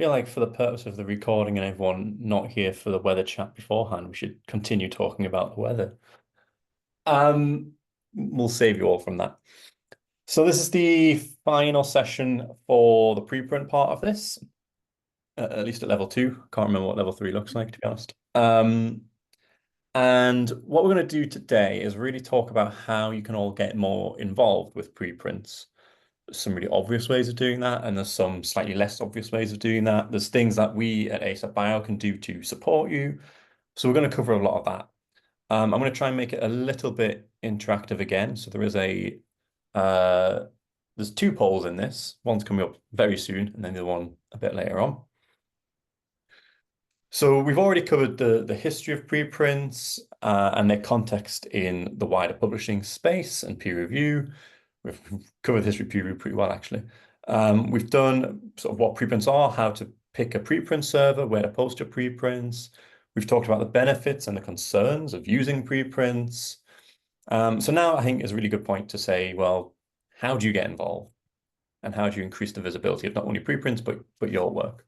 feel like for the purpose of the recording and everyone not here for the weather chat beforehand, we should continue talking about the weather. Um, we'll save you all from that. So this is the final session for the preprint part of this, at least at level 2. Can't remember what level 3 looks like, to be honest. And what we're going to do today is really talk about how you can all get more involved with preprints. There's some really obvious ways of doing that, and there's some slightly less obvious ways of doing that. There's things that we at ASAPbio can do to support you. So we're going to cover a lot of that. I'm going to try and make it a little bit interactive again. So there is there's 2 polls in this. One's coming up very soon, and then the other one a bit later on. So we've already covered the history of preprints and their context in the wider publishing space and peer review. We've covered history of peer review pretty well, actually. We've done sort of what preprints are, how to pick a preprint server, where to post your preprints. We've talked about the benefits and the concerns of using preprints. So now I think is a really good point to say, well, how do you get involved? And how do you increase the visibility of not only preprints, but your work?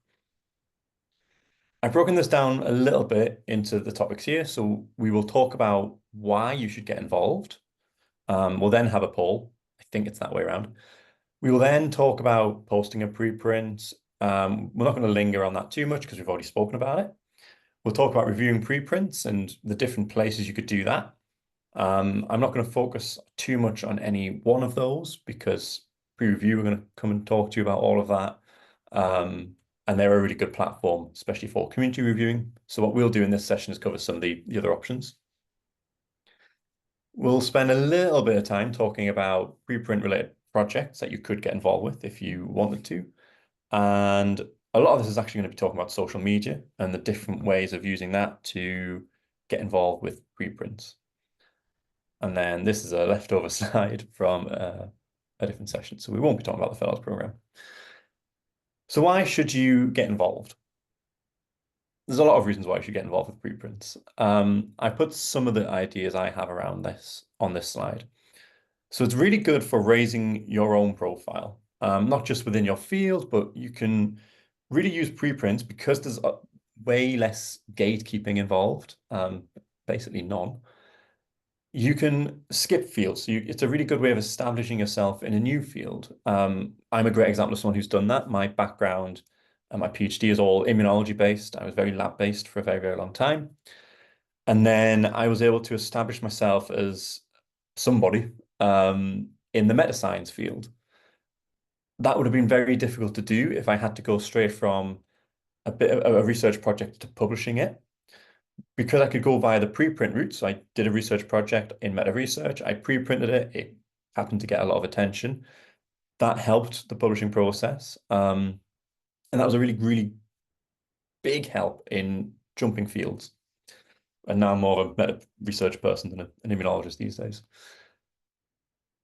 I've broken this down a little bit into the topics here. So we will talk about why you should get involved. We'll then have a poll. I think it's that way around. We will then talk about posting a preprint. We're not going to linger on that too much because we've already spoken about it. We'll talk about reviewing preprints and the different places you could do that. I'm not going to focus too much on any one of those because pre-review, we're going to come and talk to you about all of that. And they're a really good platform, especially for community reviewing. So what we'll do in this session is cover some of the other options. We'll spend a little bit of time talking about preprint related projects that you could get involved with if you wanted to. And a lot of this is actually going to be talking about social media and the different ways of using that to get involved with preprints. And then this is a leftover slide from a different session. So we won't be talking about the Fellows program. So why should you get involved? There's a lot of reasons why you should get involved with preprints. I put some of the ideas I have around this on this slide. So it's really good for raising your own profile, not just within your field, but you can really use preprints because there's way less gatekeeping involved, basically none. You can skip fields. So it's a really good way of establishing yourself in a new field. I'm a great example of someone who's done that. My background and my PhD is all immunology based. I was very lab based for a very, very long time. And then I was able to establish myself as somebody in the meta science field. That would have been very difficult to do if I had to go straight from a bit of a research project to publishing it. Because I could go via the preprint route, so I did a research project in meta research, I preprinted it, it happened to get a lot of attention. That helped the publishing process. And that was a really, really big help in jumping fields. And now I'm more of a meta research person than an immunologist these days.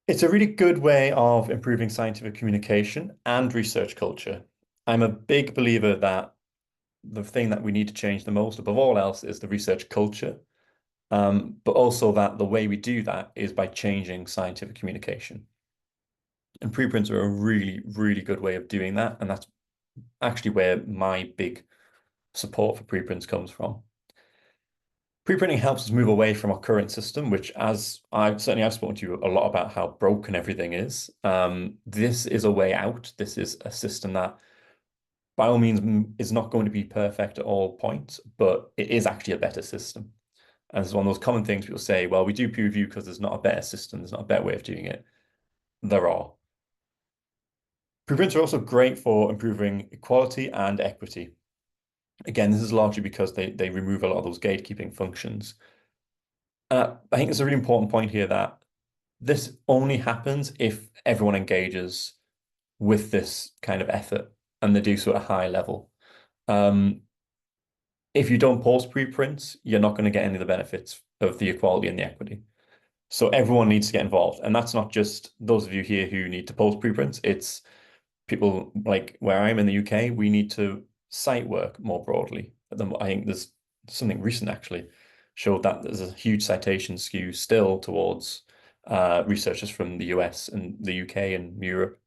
It's a really good way of improving scientific communication and research culture. I'm a big believer that the thing that we need to change the most above all else is the research culture. But also that the way we do that is by changing scientific communication. And preprints are a really, really good way of doing that. And that's actually where my big support for preprints comes from. Preprinting helps us move away from our current system, which I've spoken to you a lot about how broken everything is. This is a way out. This is a system that by all means is not going to be perfect at all points, but it is actually a better system. And it's one of those common things people say, well, we do peer review because there's not a better system, there's not a better way of doing it. There are. Preprints are also great for improving equality and equity. Again, this is largely because they remove a lot of those gatekeeping functions. I think it's a really important point here that this only happens if everyone engages with this kind of effort and they do so at a high level. If you don't post preprints, you're not going to get any of the benefits of the equality and the equity. So everyone needs to get involved. And that's not just those of you here who need to post preprints. It's people like where I'm in the UK, we need to cite work more broadly. I think there's something recent actually showed that there's a huge citation skew still towards researchers from the US and the UK and Europe.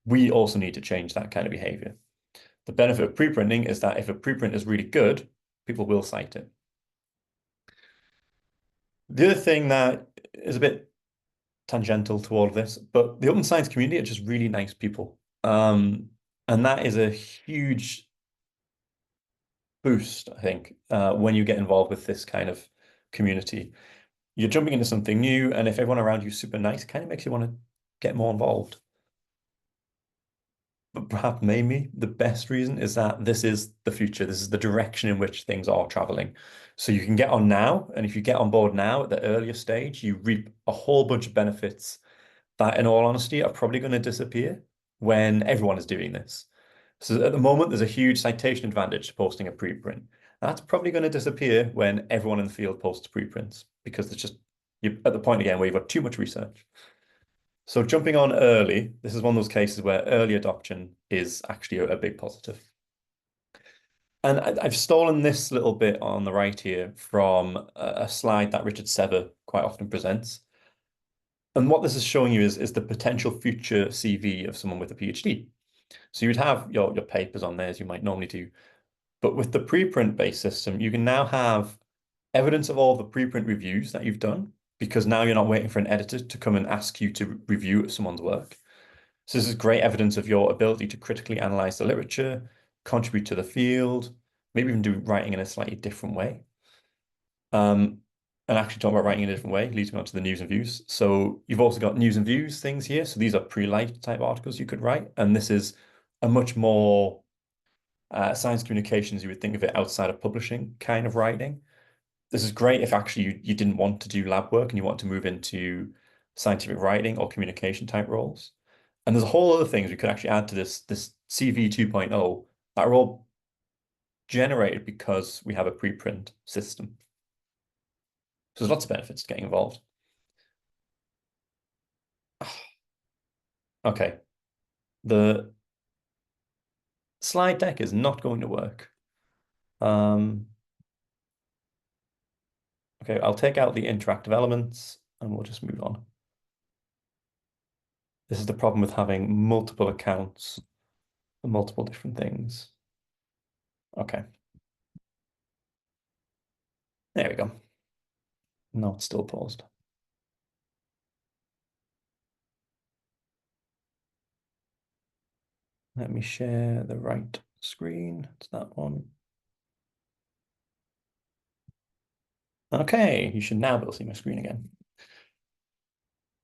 We also need to change that kind of behavior. The benefit of preprinting is that if a preprint is really good, people will cite it. The other thing that is a bit tangential to all of this, but the open science community are just really nice people. And that is a huge boost, I think, when you get involved with this kind of community. You're jumping into something new, and if everyone around you is super nice, it kind of makes you want to get more involved. But perhaps maybe the best reason is that this is the future. This is the direction in which things are traveling. So you can get on now, and if you get on board now at the earlier stage, you reap a whole bunch of benefits that, in all honesty, are probably going to disappear when everyone is doing this. So at the moment, there's a huge citation advantage to posting a preprint. That's probably going to disappear when everyone in the field posts preprints because it's just you're at the point again where you've got too much research. So jumping on early, this is one of those cases where early adoption is actually a big positive. And I've stolen this little bit on the right here from a slide that Richard Sever quite often presents. And what this is showing you is the potential future CV of someone with a PhD. So you'd have your papers on there as you might normally do. But with the preprint-based system, you can now have evidence of all the preprint reviews that you've done, because now you're not waiting for an editor to come and ask you to review someone's work. So this is great evidence of your ability to critically analyze the literature, contribute to the field, maybe even do writing in a slightly different way. And actually talking about writing in a different way leads me on to the news and views. So you've also got news and views things here. So these are pre-light type articles you could write. And this is a much more science communications, you would think of it outside of publishing kind of writing. This is great if actually you didn't want to do lab work and you want to move into scientific writing or communication type roles. And there's a whole other things we could actually add to this CV 2.0 that are all generated because we have a preprint system. So there's lots of benefits to getting involved. Okay. The slide deck is not going to work. Okay, I'll take out the interactive elements and we'll just move on. This is the problem with having multiple accounts for multiple different things. Okay. There we go. No, it's still paused. Let me share the right screen. It's that one. Okay, you should now be able to see my screen again.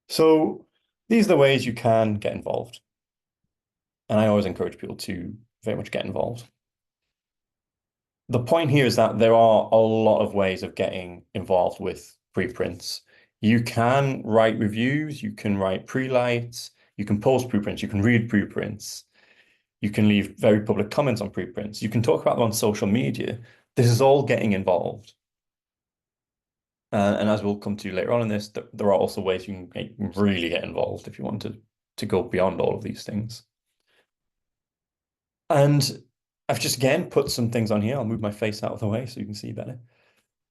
So these are the ways you can get involved. And I always encourage people to very much get involved. The point here is that there are a lot of ways of getting involved with preprints. You can write reviews, you can write pre-lights, you can post preprints, you can read preprints, you can leave very public comments on preprints, you can talk about them on social media. This is all getting involved. And as we'll come to later on in this, there are also ways you can really get involved if you want to go beyond all of these things. And I've just again put some things on here. I'll move my face out of the way so you can see better.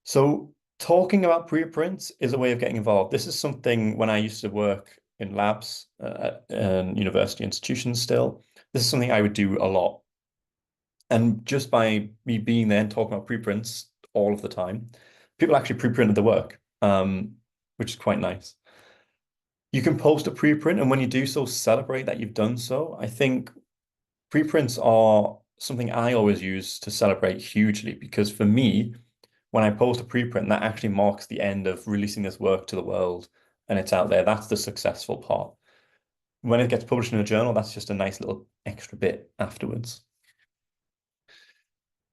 So talking about preprints is a way of getting involved. This is something when I used to work in labs and university institutions still, this is something I would do a lot. And just by me being there and talking about preprints all of the time, people actually preprinted the work, which is quite nice. You can post a preprint, and when you do so, celebrate that you've done so. I think preprints are something I always use to celebrate hugely because for me, when I post a preprint, that actually marks the end of releasing this work to the world and it's out there. That's the successful part. When it gets published in a journal, that's just a nice little extra bit afterwards.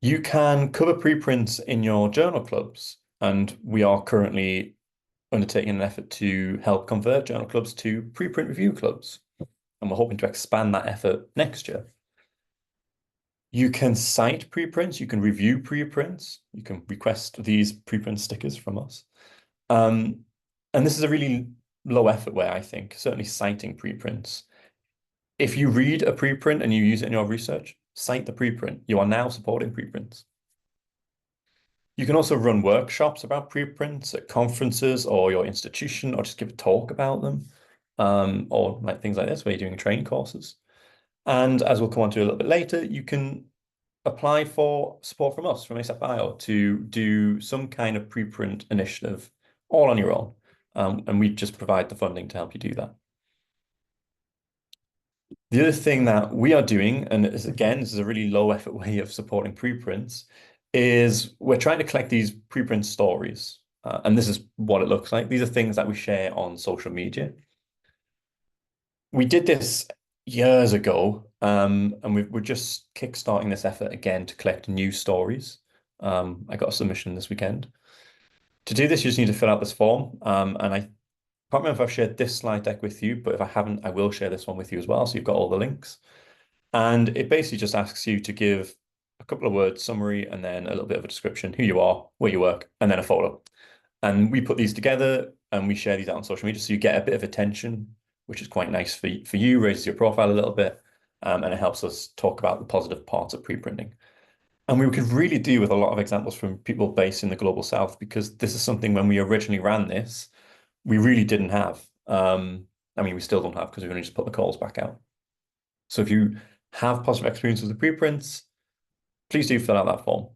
You can cover preprints in your journal clubs, and we are currently undertaking an effort to help convert journal clubs to preprint review clubs. And we're hoping to expand that effort next year. You can cite preprints, you can review preprints, you can request these preprint stickers from us. And this is a really low effort way, I think, certainly citing preprints. If you read a preprint and you use it in your research, cite the preprint. You are now supporting preprints. You can also run workshops about preprints at conferences or your institution, or just give a talk about them, or like things like this where you're doing training courses. And as we'll come on to a little bit later, you can apply for support from us, from ASAPbio, to do some kind of preprint initiative all on your own. And we just provide the funding to help you do that. The other thing that we are doing, and again, this is a really low effort way of supporting preprints, is we're trying to collect these preprint stories. And this is what it looks like. These are things that we share on social media. We did this years ago, and we're just kickstarting this effort again to collect new stories. I got a submission this weekend. To do this, you just need to fill out this form. And I can't remember if I've shared this slide deck with you, but if I haven't, I will share this one with you as well. So you've got all the links. And it basically just asks you to give a couple of words summary and then a little bit of a description, who you are, where you work, and then a photo. And we put these together and we share these out on social media. So you get a bit of attention, which is quite nice for you, raises your profile a little bit, and it helps us talk about the positive parts of preprinting. And we could really do with a lot of examples from people based in the global south, because this is something when we originally ran this, we really didn't have. I mean, we still don't have because we've only just put the calls back out. So if you have positive experiences with preprints, please do fill out that form.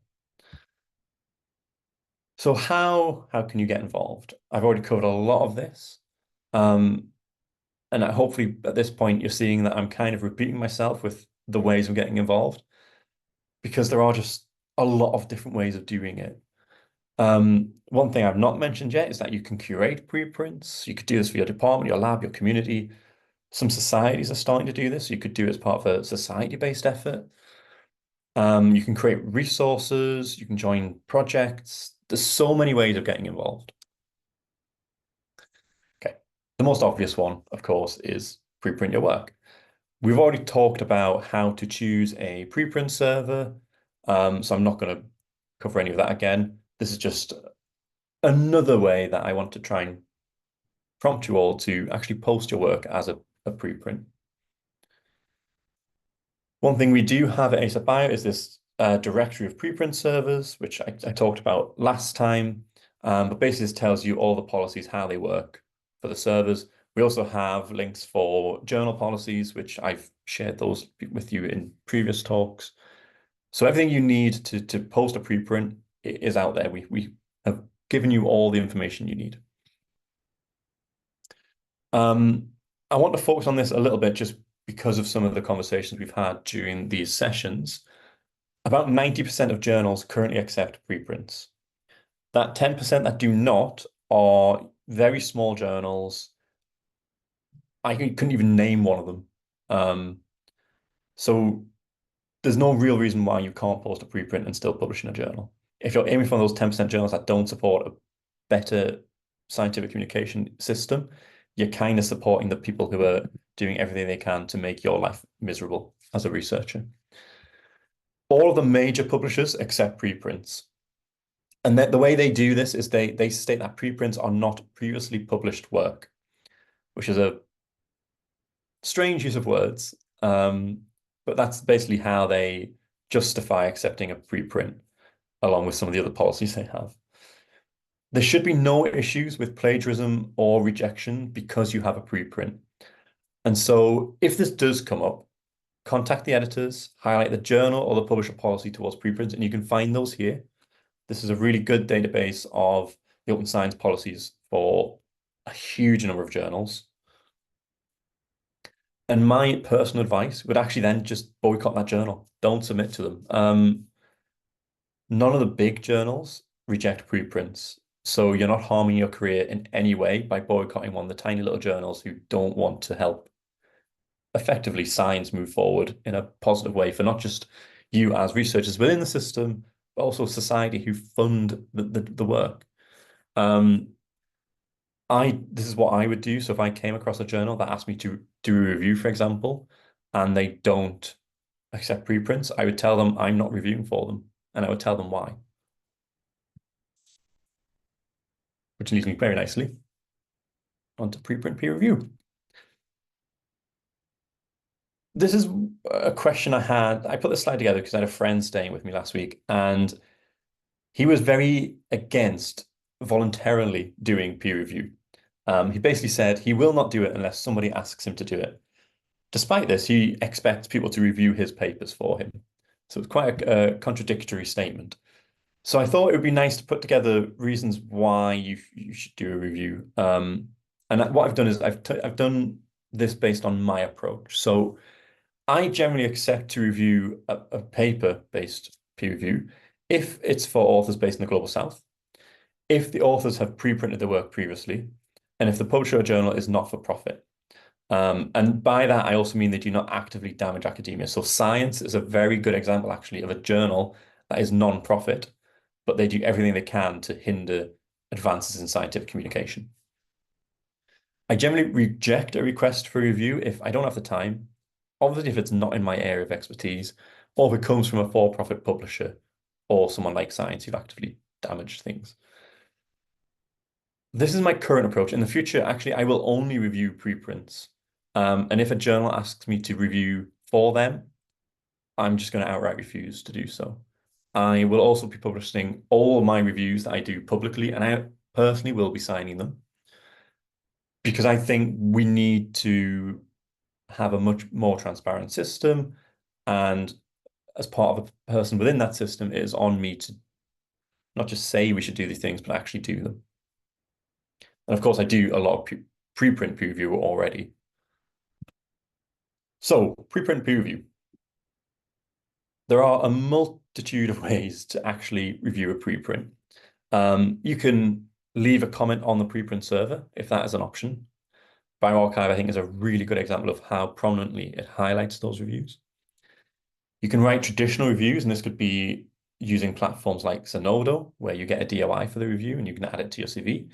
So how can you get involved? I've already covered a lot of this. And hopefully at this point, you're seeing that I'm kind of repeating myself with the ways of getting involved, because there are just a lot of different ways of doing it. One thing I've not mentioned yet is that you can curate preprints. You could do this for your department, your lab, your community. Some societies are starting to do this. You could do it as part of a society-based effort. You can create resources. You can join projects. There's so many ways of getting involved. Okay. The most obvious one, of course, is preprint your work. We've already talked about how to choose a preprint server, so I'm not going to cover any of that again. This is just another way that I want to try and prompt you all to actually post your work as a preprint. One thing we do have at ASAPbio is this directory of preprint servers, which I talked about last time, but basically this tells you all the policies, how they work for the servers. We also have links for journal policies, which I've shared those with you in previous talks. So everything you need to post a preprint is out there. We have given you all the information you need. I want to focus on this a little bit just because of some of the conversations we've had during these sessions. About 90% of journals currently accept preprints. That 10% that do not are very small journals. I couldn't even name one of them. So there's no real reason why you can't post a preprint and still publish in a journal. If you're aiming for those 10% journals that don't support a better scientific communication system, you're kind of supporting the people who are doing everything they can to make your life miserable as a researcher. All of the major publishers accept preprints. And the way they do this is they state that preprints are not previously published work, which is a strange use of words, but that's basically how they justify accepting a preprint, along with some of the other policies they have. There should be no issues with plagiarism or rejection because you have a preprint. And so if this does come up, contact the editors, highlight the journal or the publisher policy towards preprints, and you can find those here. This is a really good database of the open science policies for a huge number of journals. And my personal advice would actually then just boycott that journal. Don't submit to them. None of the big journals reject preprints. So you're not harming your career in any way by boycotting one of the tiny little journals who don't want to help effectively science move forward in a positive way for not just you as researchers within the system, but also society who fund the work. This is what I would do. So if I came across a journal that asked me to do a review, for example, and they don't accept preprints, I would tell them I'm not reviewing for them, and I would tell them why. Which leads me very nicely onto preprint peer review. This is a question I had. I put this slide together because I had a friend staying with me last week, and he was very against voluntarily doing peer review. He basically said he will not do it unless somebody asks him to do it. Despite this, he expects people to review his papers for him. So it's quite a contradictory statement. So I thought it would be nice to put together reasons why you should do a review. And what I've done is I've done this based on my approach. So I generally accept to review a paper-based peer review if it's for authors based in the Global South, if the authors have pre-printed their work previously, and if the publisher or journal is not for profit. And by that, I also mean they do not actively damage academia. So Science is a very good example, actually, of a journal that is non-profit, but they do everything they can to hinder advances in scientific communication. I generally reject a request for review if I don't have the time, obviously if it's not in my area of expertise, or if it comes from a for-profit publisher or someone like Science who've actively damaged things. This is my current approach. In the future, actually, I will only review preprints. And if a journal asks me to review for them, I'm just going to outright refuse to do so. I will also be publishing all my reviews that I do publicly, and I personally will be signing them because I think we need to have a much more transparent system. And as part of a person within that system, it is on me to not just say we should do these things, but actually do them. And of course, I do a lot of preprint peer review already. So, preprint peer review. There are a multitude of ways to actually review a preprint. You can leave a comment on the preprint server if that is an option. bioRxiv, I think, is a really good example of how prominently it highlights those reviews. You can write traditional reviews, and this could be using platforms like Zenodo, where you get a DOI for the review and you can add it to your CV,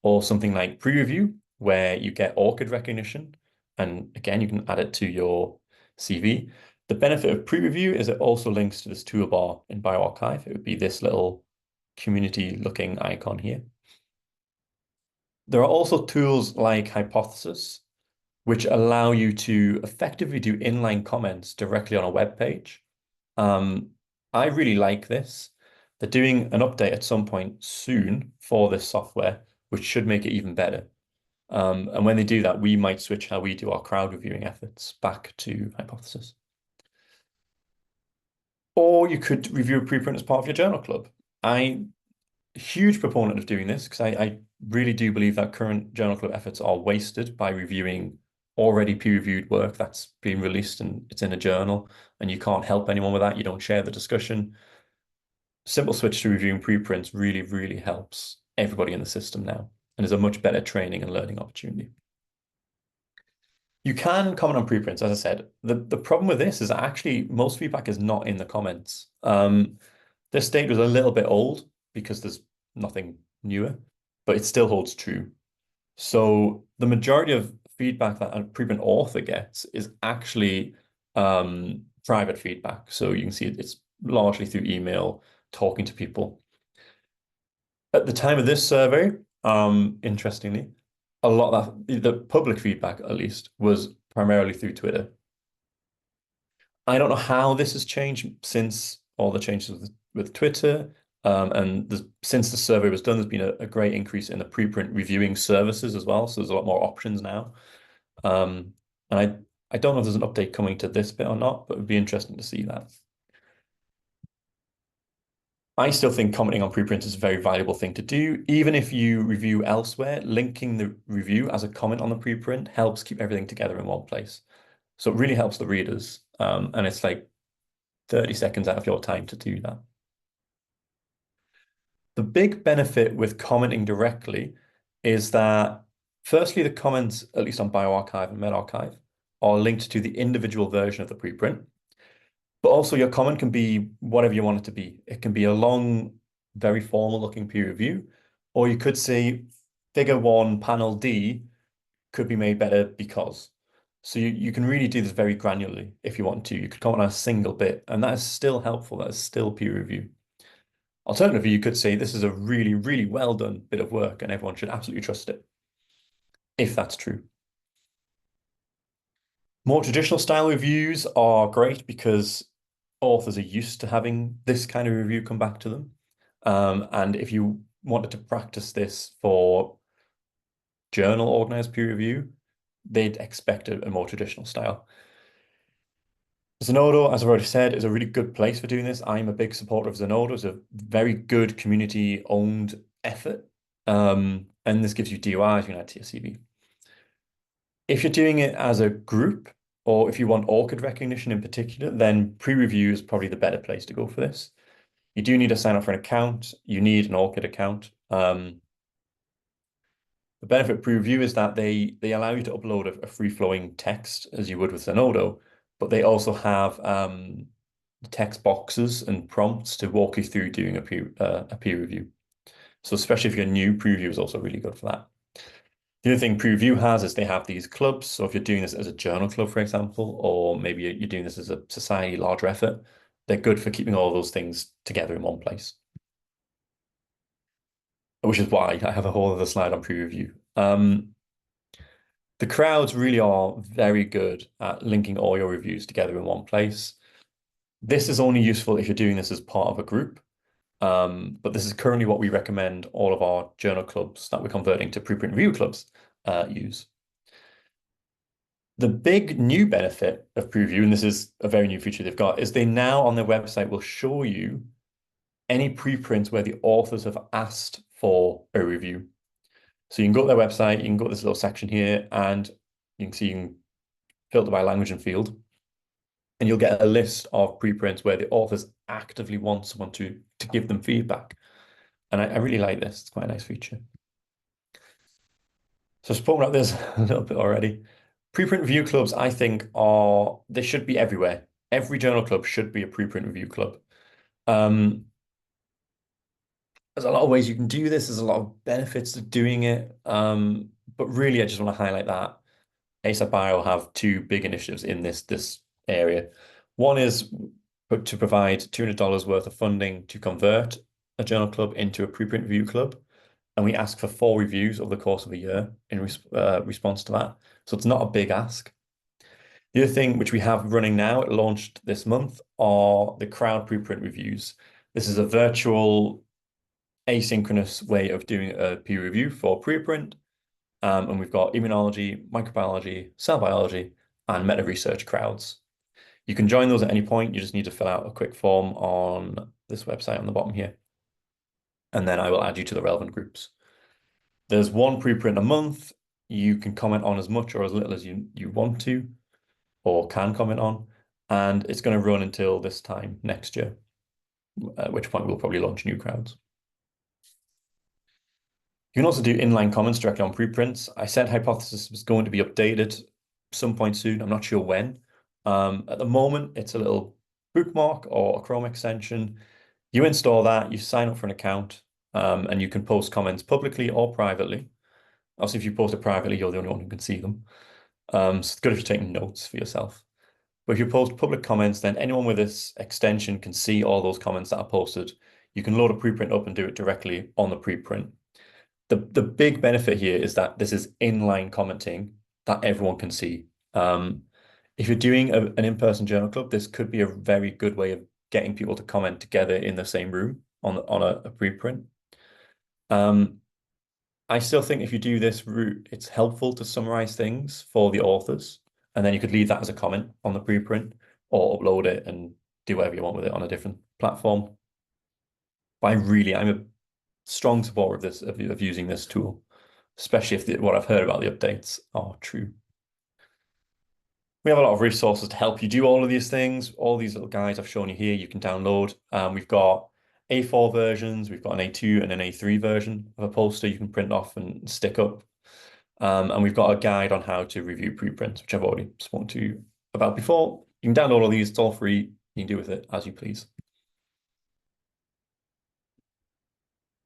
or something like pre-review, where you get ORCID recognition, and again, you can add it to your CV. The benefit of pre-review is it also links to this toolbar in bioRxiv. It would be this little community-looking icon here. There are also tools like Hypothesis, which allow you to effectively do inline comments directly on a web page. I really like this. They're doing an update at some point soon for this software, which should make it even better. And when they do that, we might switch how we do our crowd reviewing efforts back to Hypothesis. Or you could review a preprint as part of your journal club. I'm a huge proponent of doing this because I really do believe that current journal club efforts are wasted by reviewing already peer-reviewed work that's been released and it's in a journal, and you can't help anyone with that. You don't share the discussion. Simple switch to reviewing preprints really, really helps everybody in the system now and is a much better training and learning opportunity. You can comment on preprints, as I said. The problem with this is that actually most feedback is not in the comments. This state was a little bit old because there's nothing newer, but it still holds true. So the majority of feedback that a preprint author gets is actually private feedback. So you can see it's largely through email, talking to people. At the time of this survey, interestingly, a lot of the public feedback, at least, was primarily through Twitter. I don't know how this has changed since all the changes with Twitter. And since the survey was done, there's been a great increase in the preprint reviewing services as well. So there's a lot more options now. And I don't know if there's an update coming to this bit or not, but it would be interesting to see that. I still think commenting on preprints is a very valuable thing to do. Even if you review elsewhere, linking the review as a comment on the preprint helps keep everything together in one place. So it really helps the readers. And it's like 30 seconds out of your time to do that. The big benefit with commenting directly is that, firstly, the comments, at least on bioRxiv and medRxiv, are linked to the individual version of the preprint. But also your comment can be whatever you want it to be. It can be a long, very formal looking peer review, or you could say figure 1, panel D could be made better because. So you can really do this very granularly if you want to. You could comment on a single bit, and that is still helpful. That is still peer review. Alternatively, you could say this is a really, really well done bit of work and everyone should absolutely trust it, if that's true. More traditional style reviews are great because authors are used to having this kind of review come back to them. And if you wanted to practice this for journal organized peer review, they'd expect a more traditional style. Zenodo, as I've already said, is a really good place for doing this. I'm a big supporter of Zenodo. It's a very good community-owned effort. And this gives you DOIs, you can add to your CV. If you're doing it as a group, or if you want ORCID recognition in particular, then pre-review is probably the better place to go for this. You do need to sign up for an account. You need an ORCID account. The benefit of pre-review is that they allow you to upload a free-flowing text as you would with Zenodo, but they also have text boxes and prompts to walk you through doing a peer review. So especially if you're new, pre-review is also really good for that. The other thing pre-review has is they have these clubs. So if you're doing this as a journal club, for example, or maybe you're doing this as a society larger effort, they're good for keeping all those things together in one place. Which is why I have a whole other slide on pre-review. The crowds really are very good at linking all your reviews together in one place. This is only useful if you're doing this as part of a group. But this is currently what we recommend all of our journal clubs that we're converting to preprint review clubs use. The big new benefit of preview, and this is a very new feature they've got, is they now on their website will show you any preprints where the authors have asked for a review. So you can go to their website, you can go to this little section here, and you can see you can filter by language and field. And you'll get a list of preprints where the authors actively want someone to give them feedback. And I really like this. It's quite a nice feature. So I've spoken about this a little bit already. Preprint review clubs, I think, they should be everywhere. Every journal club should be a preprint review club. There's a lot of ways you can do this. There's a lot of benefits to doing it. But really, I just want to highlight that ASAPbio have two big initiatives in this area. One is to provide $200 worth of funding to convert a journal club into a preprint review club. And we ask for 4 reviews over the course of a year in response to that. So it's not a big ask. The other thing which we have running now, it launched this month, are the crowd preprint reviews. This is a virtual asynchronous way of doing a peer review for preprint. And we've got immunology, microbiology, cell biology, and meta research crowds. You can join those at any point. You just need to fill out a quick form on this website on the bottom here. And then I will add you to the relevant groups. There's one preprint a month. You can comment on as much or as little as you want to, or can comment on. And it's going to run until this time next year, at which point we'll probably launch new crowds. You can also do inline comments directly on preprints. I said Hypothesis was going to be updated some point soon. I'm not sure when. At the moment, it's a little bookmark or a Chrome extension. You install that, you sign up for an account, and you can post comments publicly or privately. Obviously, if you post it privately, you're the only one who can see them. So it's good if you're taking notes for yourself. But if you post public comments, then anyone with this extension can see all those comments that are posted. You can load a preprint up and do it directly on the preprint. The big benefit here is that this is inline commenting that everyone can see. If you're doing an in-person journal club, this could be a very good way of getting people to comment together in the same room on a preprint. I still think if you do this route, it's helpful to summarize things for the authors, and then you could leave that as a comment on the preprint or upload it and do whatever you want with it on a different platform. But I'm a strong supporter of this, of using this tool, especially if what I've heard about the updates are true. We have a lot of resources to help you do all of these things. All these little guides I've shown you here, you can download. We've got A4 versions, we've got an A2 and an A3 version of a poster you can print off and stick up. And we've got a guide on how to review preprints, which I've already spoken to you about before. You can download all these, it's all free. You can do with it as you please.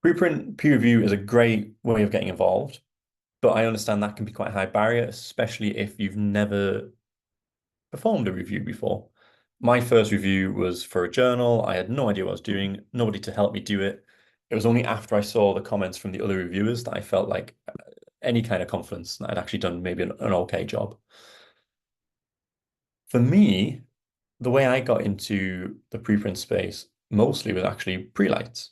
Preprint peer review is a great way of getting involved, but I understand that can be quite a high barrier, especially if you've never performed a review before. My first review was for a journal. I had no idea what I was doing, nobody to help me do it. It was only after I saw the comments from the other reviewers that I felt like any kind of confidence that I'd actually done maybe an okay job. For me, the way I got into the preprint space mostly was actually Prelights.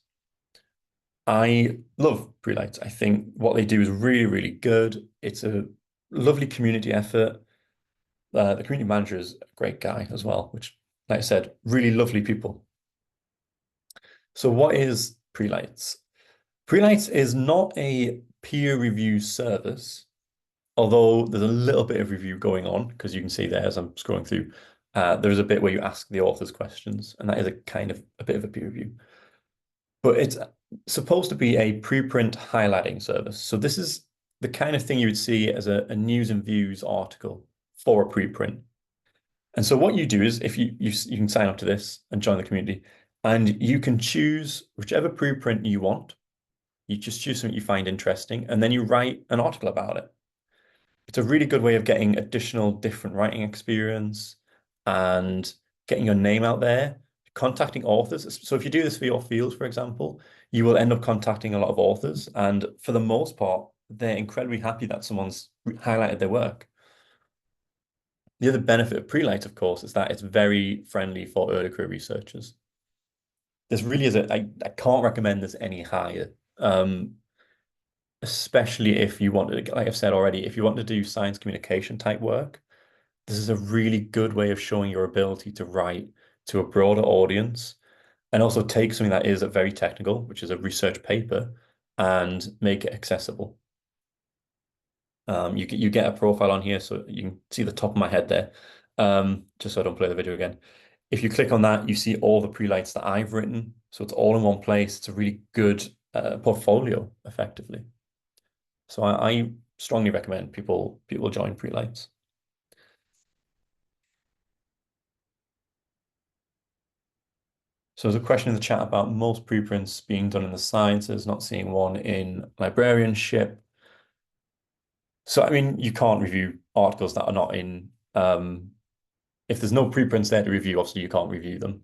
I love Prelights. I think what they do is really, really good. It's a lovely community effort. The community manager is a great guy as well, which like I said, really lovely people. So what is Prelights? Prelights is not a peer review service, although there's a little bit of review going on because you can see there as I'm scrolling through, there's a bit where you ask the authors questions, and that is a kind of a bit of a peer review. But it's supposed to be a preprint highlighting service. So this is the kind of thing you would see as a news and views article for a preprint. And so what you do is if you can sign up to this and join the community, and you can choose whichever preprint you want. You just choose something you find interesting, and then you write an article about it. It's a really good way of getting additional different writing experience and getting your name out there, contacting authors. So if you do this for your field, for example, you will end up contacting a lot of authors. And for the most part, they're incredibly happy that someone's highlighted their work. The other benefit of Prelight, of course, is that it's very friendly for early career researchers. This really is I can't recommend this any higher. Especially if you want to, like I've said already, if you want to do science communication type work, this is a really good way of showing your ability to write to a broader audience and also take something that is very technical, which is a research paper, and make it accessible. You get a profile on here, so you can see the top of my head there. Just so I don't play the video again. If you click on that, you see all the pre-lights that I've written. So it's all in one place. It's a really good portfolio, effectively. So I strongly recommend people join Prelights. So there's a question in the chat about most preprints being done in the sciences, not seeing one in librarianship. So I mean, you can't review articles that are not in if there's no preprints there to review, obviously you can't review them.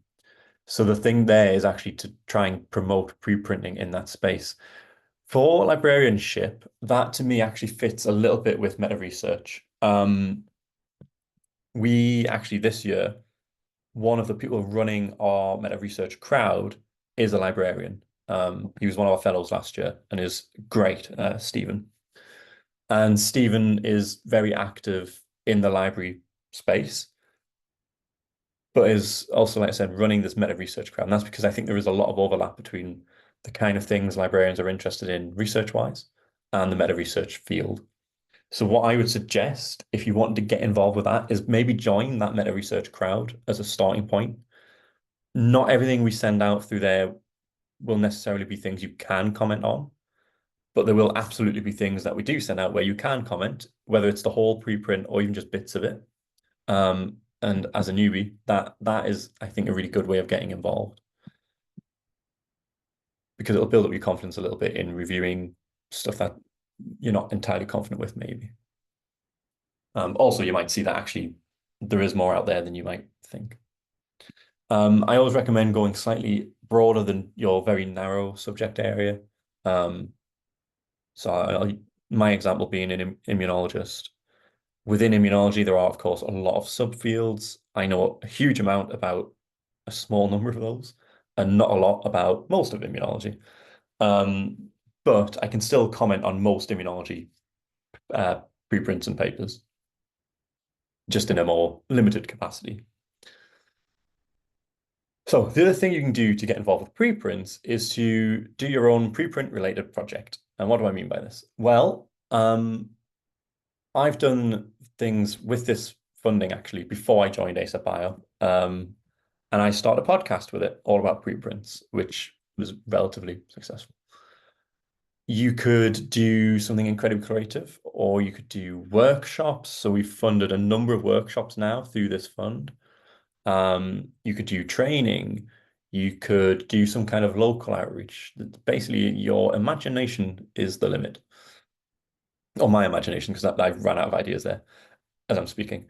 So the thing there is actually to try and promote preprinting in that space. For librarianship, that to me actually fits a little bit with meta research. We actually this year, one of the people running our meta research crowd is a librarian. He was one of our fellows last year and is great, Stephen. And Stephen is very active in the library space, but is also, like I said, running this meta research crowd. And that's because I think there is a lot of overlap between the kind of things librarians are interested in research-wise and the meta research field. So what I would suggest, if you want to get involved with that, is maybe join that meta research crowd as a starting point. Not everything we send out through there will necessarily be things you can comment on, but there will absolutely be things that we do send out where you can comment, whether it's the whole preprint or even just bits of it. And as a newbie, that is, I think, a really good way of getting involved because it'll build up your confidence a little bit in reviewing stuff that you're not entirely confident with, maybe. Also, you might see that actually there is more out there than you might think. I always recommend going slightly broader than your very narrow subject area. So my example being an immunologist. Within immunology, there are, of course, a lot of subfields. I know a huge amount about a small number of those and not a lot about most of immunology. But I can still comment on most immunology preprints and papers, just in a more limited capacity. So the other thing you can do to get involved with preprints is to do your own preprint related project. And what do I mean by this? Well, I've done things with this funding actually before I joined ASAPbio. And I started a podcast with it all about preprints, which was relatively successful. You could do something incredibly creative, or you could do workshops. So we've funded a number of workshops now through this fund. You could do training. You could do some kind of local outreach. Basically, your imagination is the limit. Or my imagination, because I've run out of ideas there as I'm speaking.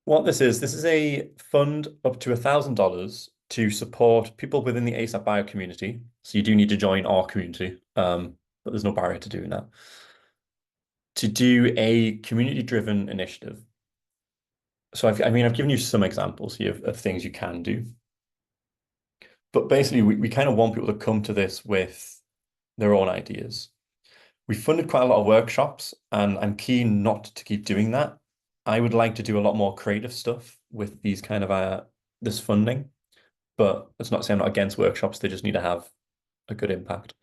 What this is a fund up to $1,000 to support people within the ASAPbio community. So you do need to join our community, but there's no barrier to doing that. To do a community-driven initiative. So I've given you some examples here of things you can do. But basically, we kind of want people to come to this with their own ideas. We funded quite a lot of workshops, and I'm keen not to keep doing that. I would like to do a lot more creative stuff with these kind of this funding, but it's not saying I'm not against workshops. They just need to have a good impact.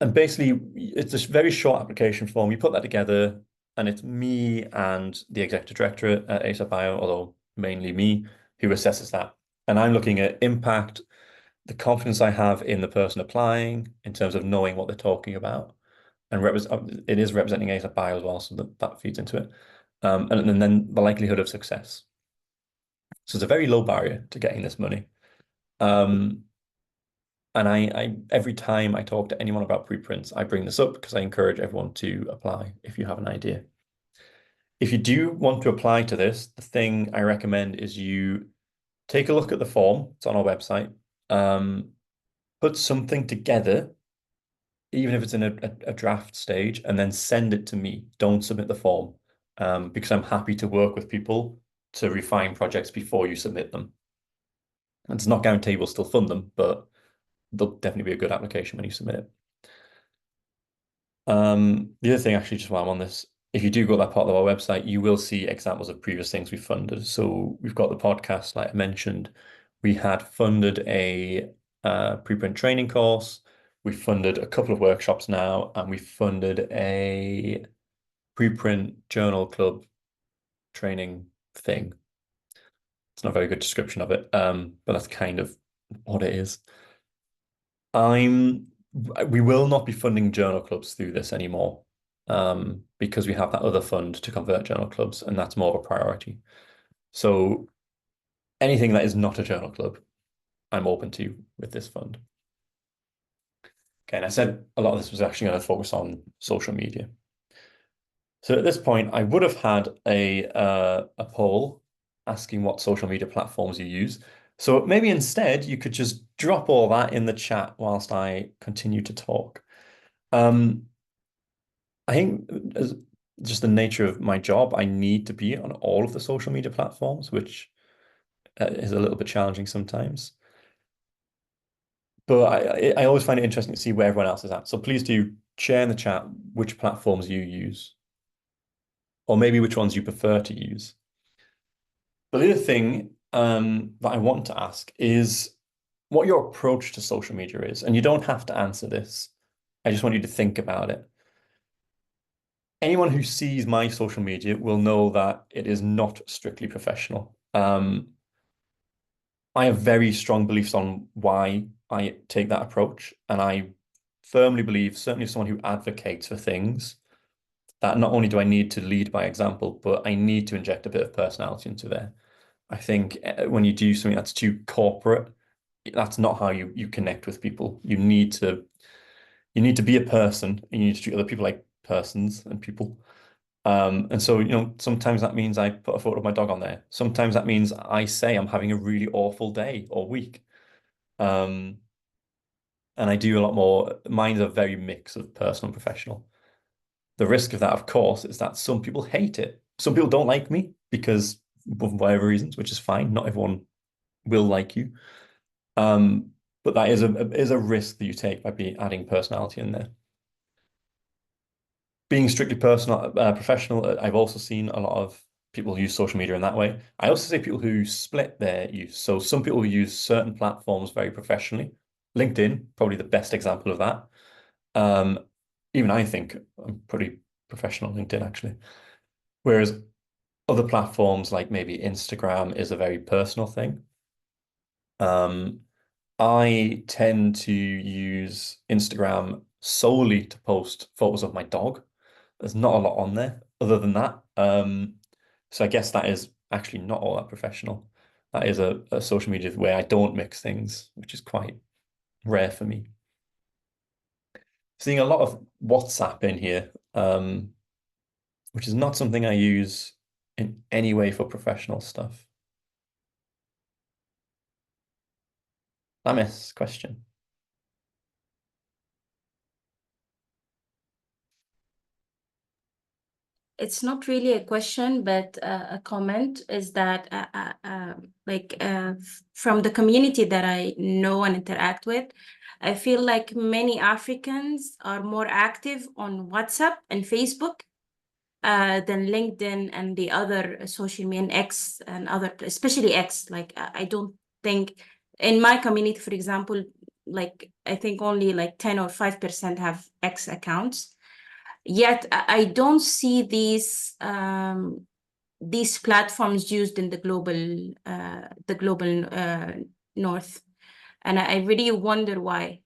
And basically, it's a very short application form. You put that together, and it's me and the executive director at ASAPbio, although mainly me, who assesses that. And I'm looking at impact, the confidence I have in the person applying in terms of knowing what they're talking about. And it is representing ASAPbio as well, so that feeds into it. And then the likelihood of success. So it's a very low barrier to getting this money. Um, and I every time I talk to anyone about preprints, I bring this up because I encourage everyone to apply if you have an idea. If you do want to apply to this, the thing I recommend is you take a look at the form. It's on our website. Put something together, even if it's in a draft stage, and then send it to me. Don't submit the form, because I'm happy to work with people to refine projects before you submit them. And it's not guaranteed we'll still fund them, but they'll definitely be a good application when you submit it. The other thing, actually, just while I'm on this, if you do go to that part of our website, you will see examples of previous things we've funded. So we've got the podcast, like I mentioned. We had funded a preprint training course. We funded a couple of workshops now, and we funded a preprint journal club training thing. It's not a very good description of it, but that's kind of what it is. We will not be funding journal clubs through this anymore, because we have that other fund to convert journal clubs, and that's more of a priority. So anything that is not a journal club, I'm open to with this fund. Okay, and I said a lot of this was actually going to focus on social media. So at this point, I would have had a poll asking what social media platforms you use. So maybe instead you could just drop all that in the chat whilst I continue to talk. I think as just the nature of my job, I need to be on all of the social media platforms, which is a little bit challenging sometimes. But I always find it interesting to see where everyone else is at. So please do share in the chat which platforms you use, or maybe which ones you prefer to use. But the other thing that I want to ask is what your approach to social media is. And you don't have to answer this. I just want you to think about it. Anyone who sees my social media will know that it is not strictly professional. I have very strong beliefs on why I take that approach. And I firmly believe, certainly as someone who advocates for things, that not only do I need to lead by example, but I need to inject a bit of personality into there. I think when you do something that's too corporate, that's not how you connect with people. You need to be a person, and you need to treat other people like persons and people. And so, sometimes that means I put a photo of my dog on there. Sometimes that means I say I'm having a really awful day or week. And I do a lot more. Mine's a very mix of personal and professional. The risk of that, of course, is that some people hate it. Some people don't like me because of whatever reasons, which is fine. Not everyone will like you. But that is a risk that you take by adding personality in there. Being strictly professional, I've also seen a lot of people use social media in that way. I also see people who split their use. So some people use certain platforms very professionally. LinkedIn, probably the best example of that. Even I think I'm pretty professional on LinkedIn, actually. Whereas other platforms like maybe Instagram is a very personal thing. I tend to use Instagram solely to post photos of my dog. There's not a lot on there other than that. So I guess that is actually not all that professional. That is a social media where I don't mix things, which is quite rare for me. Seeing a lot of WhatsApp in here, which is not something I use in any way for professional stuff. Lamis, question. It's not really a question, but a comment is that from the community that I know and interact with, I feel like many Africans are more active on WhatsApp and Facebook than LinkedIn and the other social media, and X and other, especially X. Like I don't think in my community, for example, like I think only like 10 or 5% have X accounts. Yet I don't see these platforms used in the global north, and I really wonder why,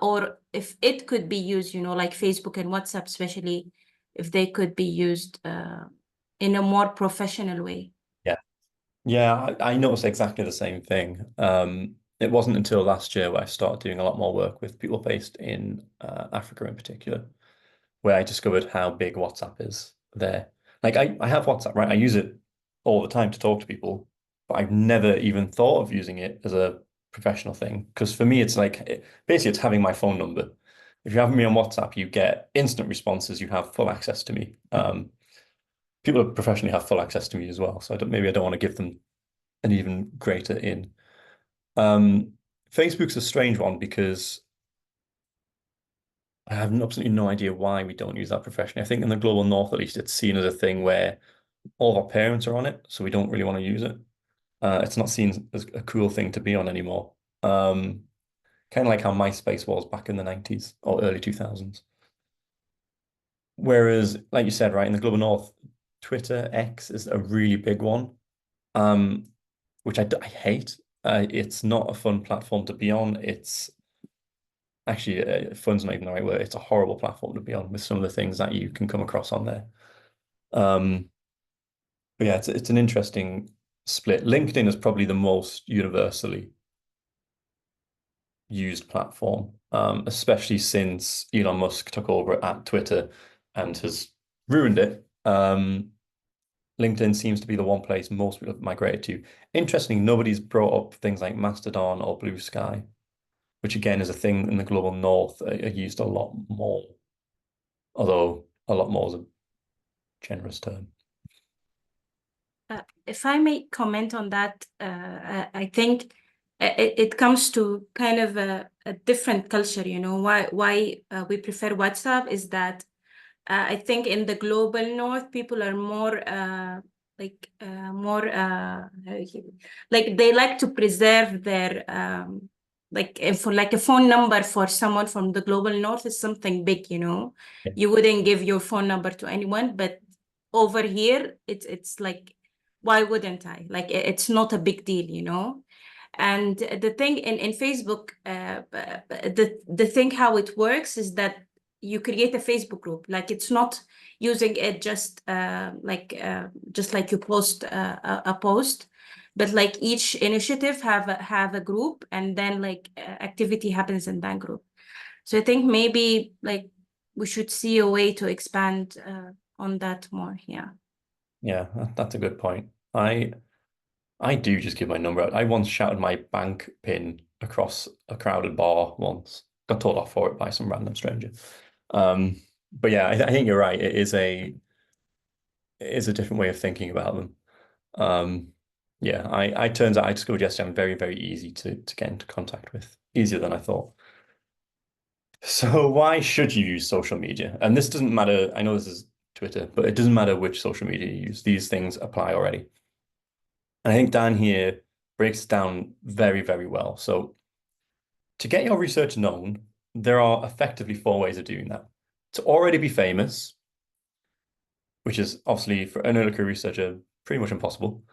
or if it could be used, like Facebook and WhatsApp, especially if they could be used in a more professional way. Yeah. Yeah, I noticed exactly the same thing. It wasn't until last year where I started doing a lot more work with people based in Africa in particular, where I discovered how big WhatsApp is there. Like I have WhatsApp, right? I use it all the time to talk to people, but I've never even thought of using it as a professional thing. Because for me, it's like basically it's having my phone number. If you have me on WhatsApp, you get instant responses. You have full access to me. People who professionally have full access to me as well. So maybe I don't want to give them an even greater in. Um, Facebook's a strange one because I have absolutely no idea why we don't use that professionally. I think in the global north, at least, it's seen as a thing where all of our parents are on it, so we don't really want to use it. It's not seen as a cool thing to be on anymore. Kind of like how MySpace was back in the 90s or early 2000s. Whereas, like you said, right, in the global north, Twitter X is a really big one, um, which I hate. It's not a fun platform to be on. It's actually, fun's not even the right word. It's a horrible platform to be on with some of the things that you can come across on there. Um, but yeah, it's an interesting split. LinkedIn is probably the most universally used platform, especially since Elon Musk took over at Twitter and has ruined it. LinkedIn seems to be the one place most people have migrated to. Interesting, nobody's brought up things like Mastodon or Blue Sky, which again is a thing in the global north, are used a lot more, although a lot more is a generous term. If I may comment on that, I think it comes to kind of a different culture. Why we prefer WhatsApp is that I think in the global north, people are more like they like to preserve their like a phone number for someone from the global north is something big. Yeah. You wouldn't give your phone number to anyone, but over here it's like, why wouldn't I? Like it's not a big deal. And the thing in Facebook, the thing how it works is that you create a Facebook group. Like it's not using it just like you post a post, but like each initiative have a group, and then like activity happens in that group. So I think maybe like we should see a way to expand on that more. Yeah. Yeah, that's a good point. I do just give my number out. I once shouted my bank pin across a crowded bar once. Got told off for it by some random stranger. Um, but yeah, I think you're right. It is a different way of thinking about them. Um, yeah, I turns out I discovered yesterday I'm very, very easy to get into contact with. Easier than I thought. So why should you use social media? And this doesn't matter. I know this is Twitter, but it doesn't matter which social media you use. These things apply already. And I think Dan here breaks it down very, very well. So to get your research known, there are effectively four ways of doing that. To already be famous, which is obviously for an early career researcher pretty much impossible.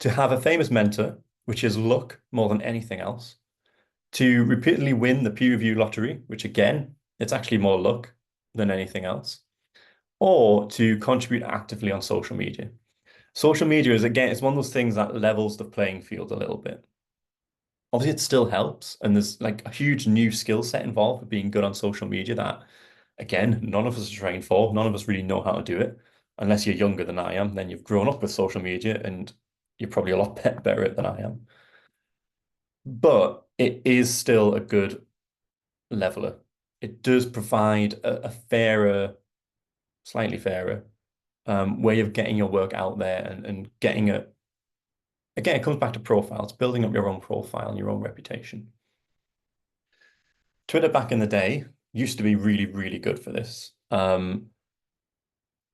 To have a famous mentor, which is luck more than anything else. To repeatedly win the peer review lottery, which again, it's actually more luck than anything else. Or to contribute actively on social media. Social media is, again, it's one of those things that levels the playing field a little bit. Obviously, it still helps, and there's like a huge new skill set involved with being good on social media that, again, none of us are trained for. None of us really know how to do it. Unless you're younger than I am, then you've grown up with social media and you're probably a lot better at it than I am. But it is still a good leveler. It does provide a fairer, slightly fairer way of getting your work out there and getting it. Again, it comes back to profiles, building up your own profile and your own reputation. Twitter back in the day used to be really, really good for this.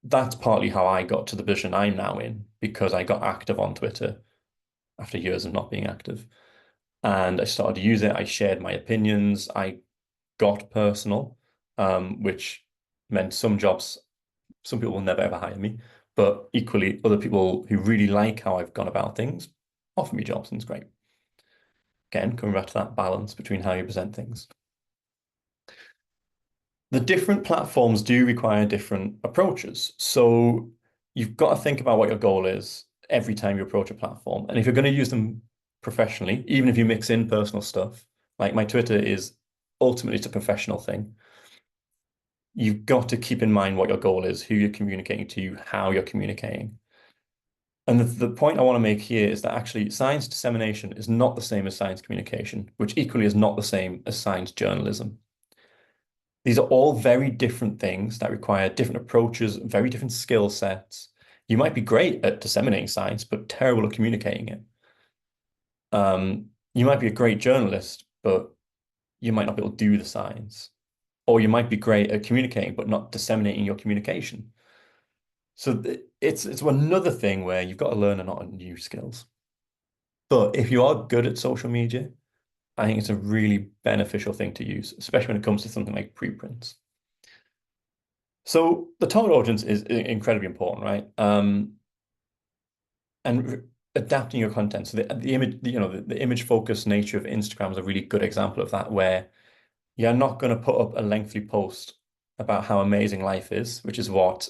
that's partly how I got to the position I'm now in, because I got active on Twitter after years of not being active. And I started to use it. I shared my opinions. I got personal, which meant some people will never ever hire me, but equally other people who really like how I've gone about things offer me jobs, and it's great. Again, coming back to that balance between how you present things. The different platforms do require different approaches. So you've got to think about what your goal is every time you approach a platform. And if you're going to use them professionally, even if you mix in personal stuff, like my Twitter is ultimately it's a professional thing. You've got to keep in mind what your goal is, who you're communicating to, how you're communicating. And the point I want to make here is that actually science dissemination is not the same as science communication, which equally is not the same as science journalism. These are all very different things that require different approaches, very different skill sets. You might be great at disseminating science, but terrible at communicating it. You might be a great journalist, but you might not be able to do the science. Or you might be great at communicating, but not disseminating your communication. So it's another thing where you've got to learn a lot of new skills. But if you are good at social media, I think it's a really beneficial thing to use, especially when it comes to something like preprints. So the target audience is incredibly important, right? And adapting your content. So the image, the image focused nature of Instagram is a really good example of that, where you're not going to put up a lengthy post about how amazing life is, which is what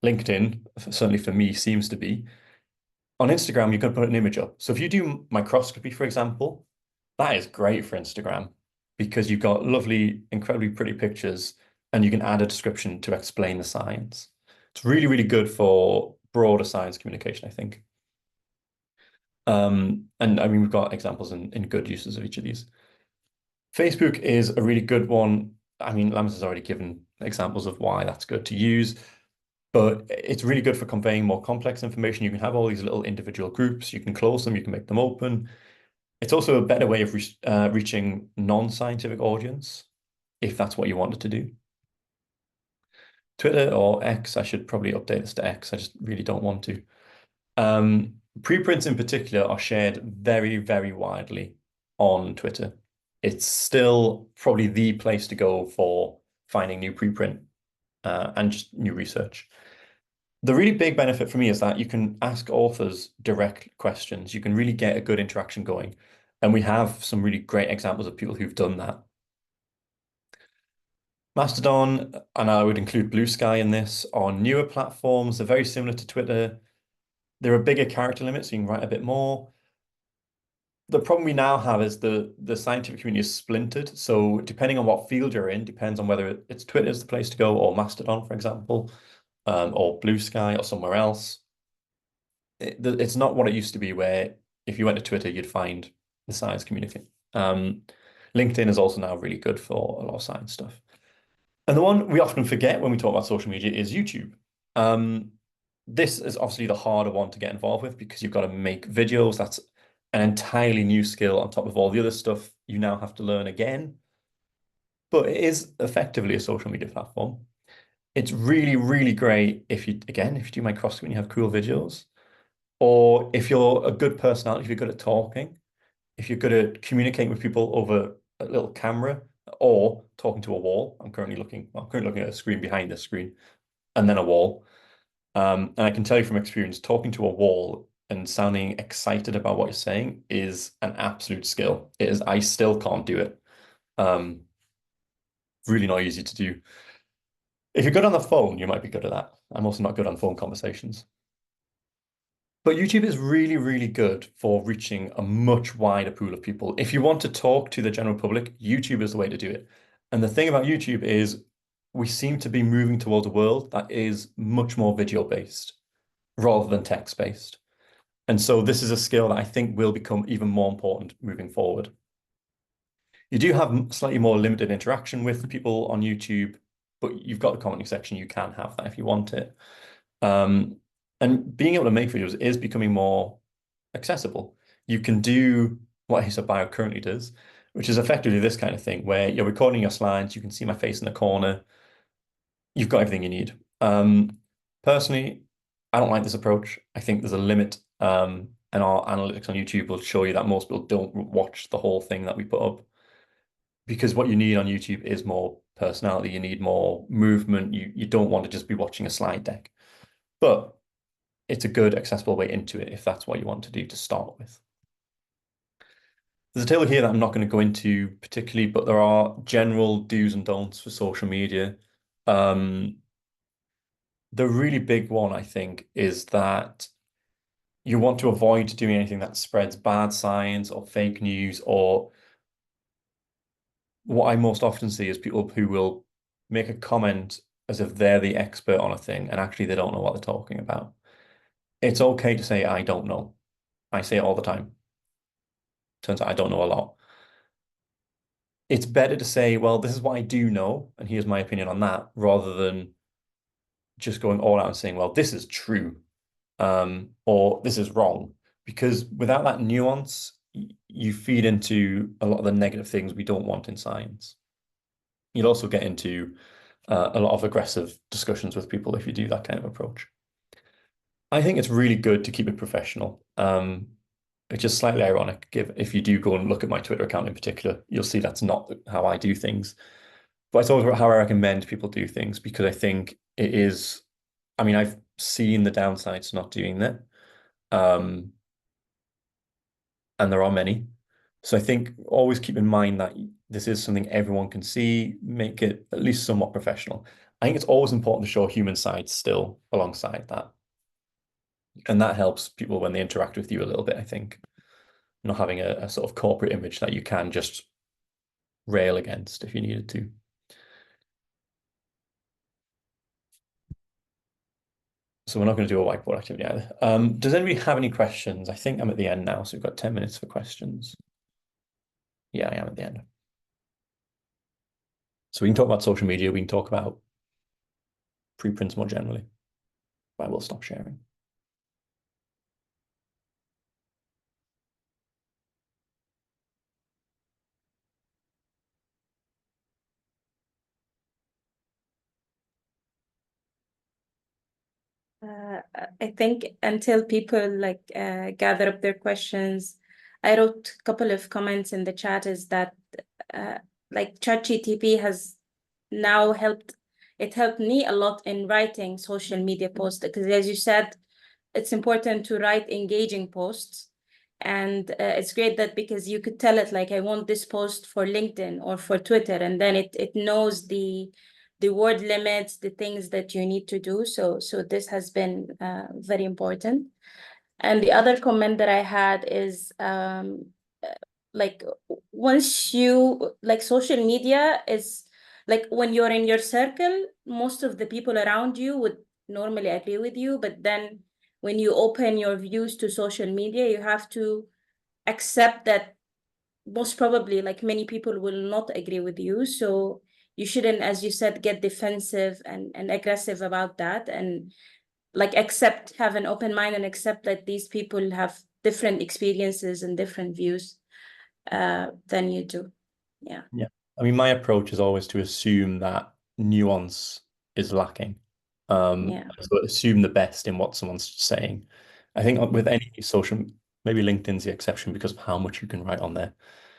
LinkedIn, certainly for me, seems to be. On Instagram, you can put an image up. So if you do microscopy, for example, that is great for Instagram because you've got lovely, incredibly pretty pictures and you can add a description to explain the science. It's really, really good for broader science communication, I think. And I mean, we've got examples in good uses of each of these. Facebook is a really good one. I mean, Lambert has already given examples of why that's good to use, but it's really good for conveying more complex information. You can have all these little individual groups, you can close them, you can make them open. It's also a better way of reaching non-scientific audience, if that's what you wanted to do. Twitter or X, I should probably update this to X. I just really don't want to. Preprints in particular are shared very, very widely on Twitter. It's still probably the place to go for finding new preprint and just new research. The really big benefit for me is that you can ask authors direct questions. You can really get a good interaction going. And we have some really great examples of people who've done that. Mastodon, and I would include Blue Sky in this, are newer platforms. They're very similar to Twitter. There are bigger character limits, so you can write a bit more. The problem we now have is the scientific community is splintered. So depending on what field you're in, depends on whether it's Twitter is the place to go or Mastodon, for example, or Blue Sky or somewhere else. It's not what it used to be, where if you went to Twitter, you'd find the science community. LinkedIn is also now really good for a lot of science stuff. And the one we often forget when we talk about social media is YouTube. This is obviously the harder one to get involved with because you've got to make videos. That's an entirely new skill on top of all the other stuff you now have to learn again. But it is effectively a social media platform. It's really, really great if you do microscopy and you have cool videos, or if you're a good personality, if you're good at talking, if you're good at communicating with people over a little camera or talking to a wall. I'm currently looking at a screen behind this screen and then a wall. And I can tell you from experience, talking to a wall and sounding excited about what you're saying is an absolute skill. It is, I still can't do it. Really not easy to do. If you're good on the phone, you might be good at that. I'm also not good on phone conversations. But YouTube is really, really good for reaching a much wider pool of people. If you want to talk to the general public, YouTube is the way to do it. And the thing about YouTube is we seem to be moving towards a world that is much more video based rather than text based. And so this is a skill that I think will become even more important moving forward. You do have slightly more limited interaction with people on YouTube, but you've got the commenting section. You can have that if you want it. And being able to make videos is becoming more accessible. You can do what ASAPbio currently does, which is effectively this kind of thing, where you're recording your slides, you can see my face in the corner, you've got everything you need. Personally, I don't like this approach. I think there's a limit, and our analytics on YouTube will show you that most people don't watch the whole thing that we put up because what you need on YouTube is more personality. You need more movement. You don't want to just be watching a slide deck, but it's a good accessible way into it if that's what you want to do to start with. There's a table here that I'm not going to go into particularly, but there are general do's and don'ts for social media. The really big one, I think, is that you want to avoid doing anything that spreads bad science or fake news, or what I most often see is people who will make a comment as if they're the expert on a thing and actually they don't know what they're talking about. It's okay to say, I don't know. I say it all the time. Turns out I don't know a lot. It's better to say, well, this is what I do know, and here's my opinion on that, rather than just going all out and saying, well, this is true, or this is wrong. Because without that nuance, you feed into a lot of the negative things we don't want in science. You'll also get into a lot of aggressive discussions with people if you do that kind of approach. I think it's really good to keep it professional. It's just slightly ironic. If you do go and look at my Twitter account in particular, you'll see that's not how I do things. But it's always how I recommend people do things because I think it is. I mean, I've seen the downsides to not doing that, um, and there are many. So I think always keep in mind that this is something everyone can see. Make it at least somewhat professional. I think it's always important to show human side still alongside that, and that helps people when they interact with you a little bit. I think not having a sort of corporate image that you can just rail against if you needed to. So we're not going to do a whiteboard activity either. Does anybody have any questions? I think I'm at the end now, so we've got 10 minutes for questions. Yeah, I am at the end. So we can talk about social media. We can talk about preprints more generally. But I will stop sharing. I think until people like gather up their questions, I wrote a couple of comments in the chat is that like ChatGPT has now helped me a lot in writing social media posts because as you said, it's important to write engaging posts. And it's great that because you could tell it like, I want this post for LinkedIn or for Twitter, and then it knows the word limits, the things that you need to do. So this has been very important. And the other comment that I had is like once you like social media is like when you're in your circle, most of the people around you would normally agree with you, but then when you open your views to social media, you have to accept that most probably like many people will not agree with you. So you shouldn't, as you said, get defensive and aggressive about that, and like have an open mind and accept that these people have different experiences and different views than you do. Yeah. Yeah. I mean, my approach is always to assume that nuance is lacking. Yeah. So assume the best in what someone's saying. I think with any social, maybe LinkedIn's the exception because of how much you can write on there.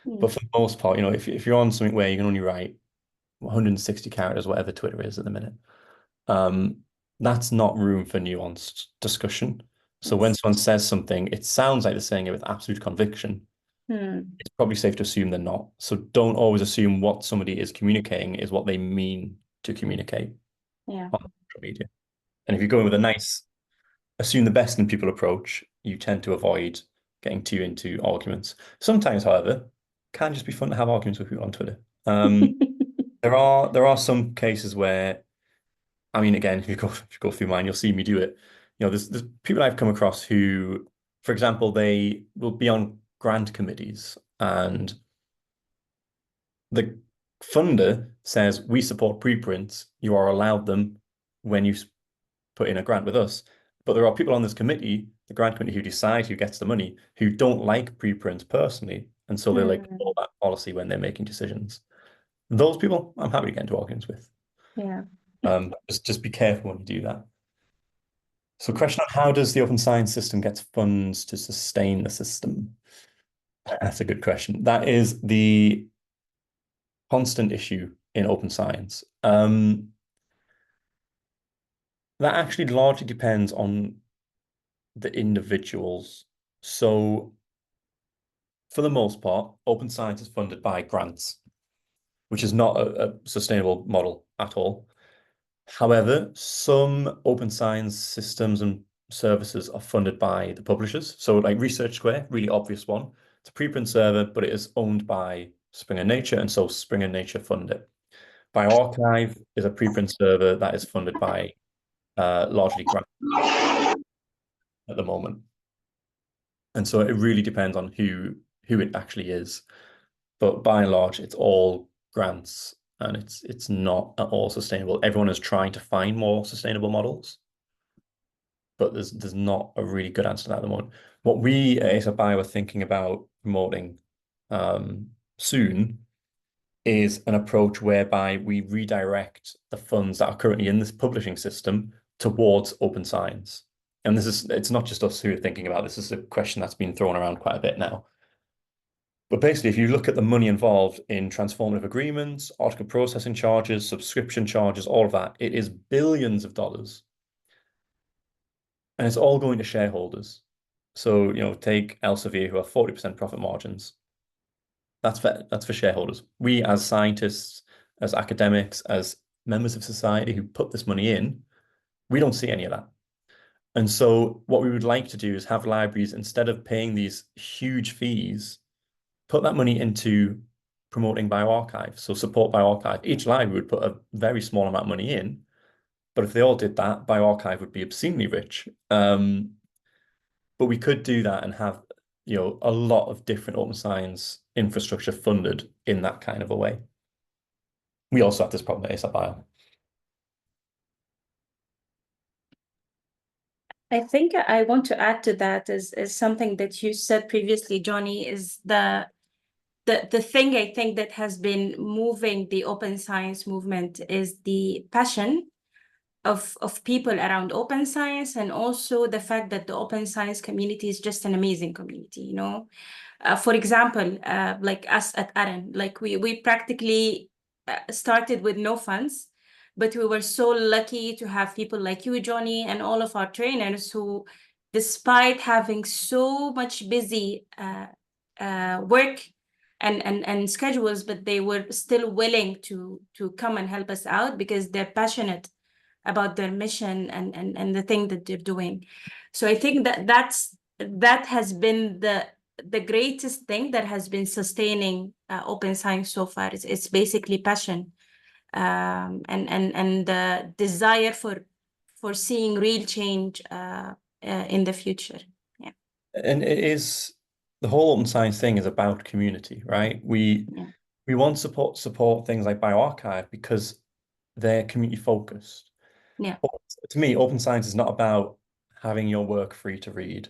But for the most part, if you're on something where you can only write 160 characters, whatever Twitter is at the minute, um, that's not room for nuanced discussion. So when Yes. someone says something, it sounds like they're saying it with absolute conviction. Hmm. It's probably safe to assume they're not. So don't always assume what somebody is communicating is what they mean to communicate Yeah. on social media. And if you go in with a nice, assume the best in people approach, you tend to avoid getting too into arguments. Sometimes, however, can just be fun to have arguments with people on Twitter. There are some cases where, I mean, again, if you go through mine, you'll see me do it. There's people I've come across who, for example, they will be on grant committees and the funder says we support preprints. You are allowed them when you put in a grant with us. But there are people on this committee, the grant committee, who decide who gets the money, who don't like preprints personally, and so they like Hmm. follow that policy when they're making decisions. Those people, I'm happy to get into arguments with. Yeah. Just be careful when you do that. So question on how does the open science system get funds to sustain the system? That's a good question. That is the constant issue in open science. That actually largely depends on the individuals. So for the most part, open science is funded by grants, which is not a sustainable model at all. However, some open science systems and services are funded by the publishers. So like Research Square, really obvious one. It's a preprint server, but it is owned by Springer Nature, and so Springer Nature fund it. BioArchive is a preprint server that is funded by largely grants at the moment. And so it really depends on who it actually is. But by and large, it's all grants and it's not at all sustainable. Everyone is trying to find more sustainable models, but there's not a really good answer to that at the moment. What we at ASAPbio are thinking about promoting soon is an approach whereby we redirect the funds that are currently in this publishing system towards open science. And it's not just us who are thinking about this. This is a question that's been thrown around quite a bit now. But basically, if you look at the money involved in transformative agreements, article processing charges, subscription charges, all of that, it is billions of dollars. And it's all going to shareholders. So, take Elsevier, who have 40% profit margins. That's for shareholders. We as scientists, as academics, as members of society who put this money in, we don't see any of that. And so what we would like to do is have libraries, instead of paying these huge fees, put that money into promoting bioRxiv. So support bioRxiv. Each library would put a very small amount of money in, but if they all did that, bioRxiv would be obscenely rich. But we could do that and have, a lot of different open science infrastructure funded in that kind of a way. We also have this problem at ASAPbio. I think I want to add to that is something that you said previously, Jonny, is the thing I think that has been moving the open science movement is the passion of people around open science, and also the fact that the open science community is just an amazing community, For example, like us at Aaron, like we practically started with no funds, but we were so lucky to have people like you, Jonny, and all of our trainers who, despite having so much busy work and schedules, but they were still willing to come and help us out because they're passionate about their mission and the thing that they're doing. So I think that has been the greatest thing that has been sustaining open science so far. It's basically passion, and the desire for seeing real change in the future. Yeah. And the whole open science thing is about community, right? We want to support things like bioRxiv because they're community focused. Yeah. To me, open science is not about having your work free to read.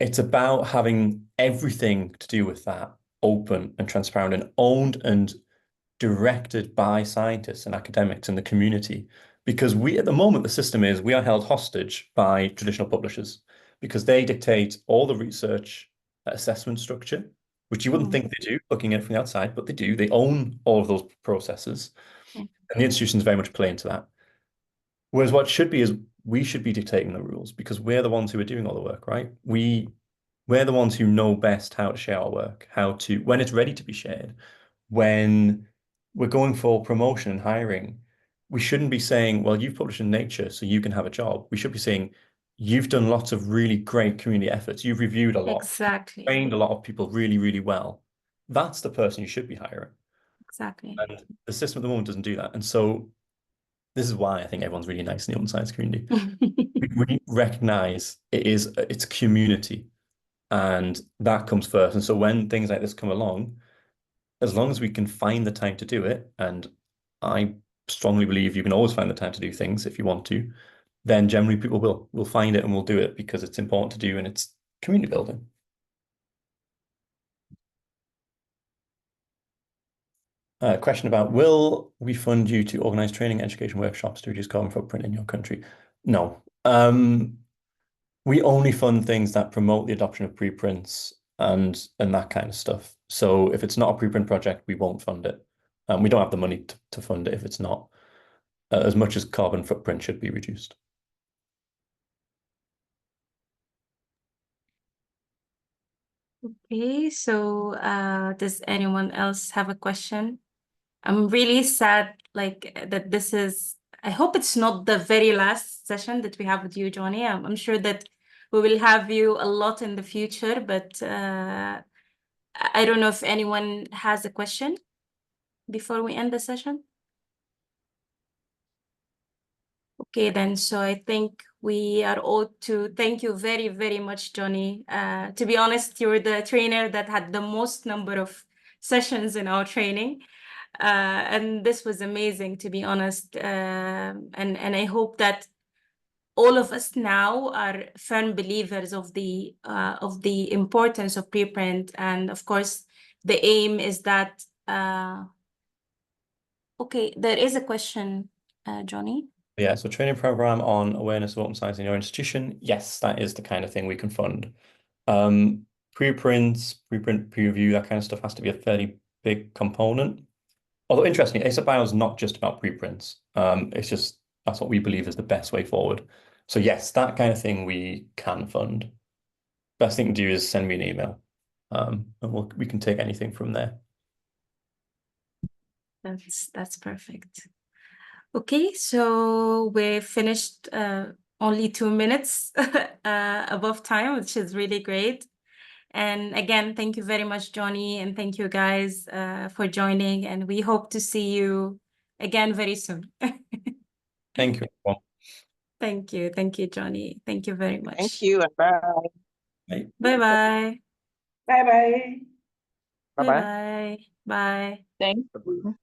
It's about having everything to do with that open and transparent and owned and directed by scientists and academics in the community. Because at the moment, the system is we are held hostage by traditional publishers because they dictate all the research assessment structure, which you wouldn't think they do looking at it from the outside, but they do. They own all of those processes. And the institutions very much play into that. Whereas what should be is we should be dictating the rules because we're the ones who are doing all the work, right? We're the ones who know best how to share our work, when it's ready to be shared, when we're going for promotion and hiring. We shouldn't be saying, well, you've published in Nature, so you can have a job. We should be saying, you've done lots of really great community efforts. You've reviewed a lot, Exactly. trained a lot of people really, really well. That's the person you should be hiring. Exactly. And the system at the moment doesn't do that. And so this is why I think everyone's really nice in the open science community. We recognize it's community, and that comes first. And so when things like this come along, as long as we can find the time to do it, and I strongly believe you can always find the time to do things if you want to, then generally people will find it and will do it because it's important to do and it's community building. Question about, will we fund you to organize training education workshops to reduce carbon footprint in your country? No. We only fund things that promote the adoption of preprints and that kind of stuff. So if it's not a preprint project, we won't fund it. We don't have the money to fund it if it's not, as much as carbon footprint should be reduced. Okay, so does anyone else have a question? I'm really sad, like that this is, I hope it's not the very last session that we have with you, Jonny. I'm sure that we will have you a lot in the future, but I don't know if anyone has a question before we end the session. Okay, then, so I think we are all to thank you very, very much, Jonny. To be honest, you're the trainer that had the most number of sessions in our training. And this was amazing, to be honest. And I hope that all of us now are firm believers of the importance of preprint. And of course, the aim is that, okay, there is a question, Jonny. Yeah, so training program on awareness of open science in your institution. Yes, that is the kind of thing we can fund. Preprints, preprint peer review, that kind of stuff has to be a fairly big component. Although interestingly, ASAPbio is not just about preprints. It's just that's what we believe is the best way forward. So yes, that kind of thing we can fund. Best thing to do is send me an email, and we can take anything from there. That's perfect. Okay, so we finished only 2 minutes above time, which is really great. And again, thank you very much, Jonny, and thank you guys for joining. And we hope to see you again very soon. Thank you, everyone. Thank you, Jonny. Thank you very much. Thank you and bye. Bye. Bye-bye. Bye bye. Bye bye. Bye-bye. Bye. Thank you.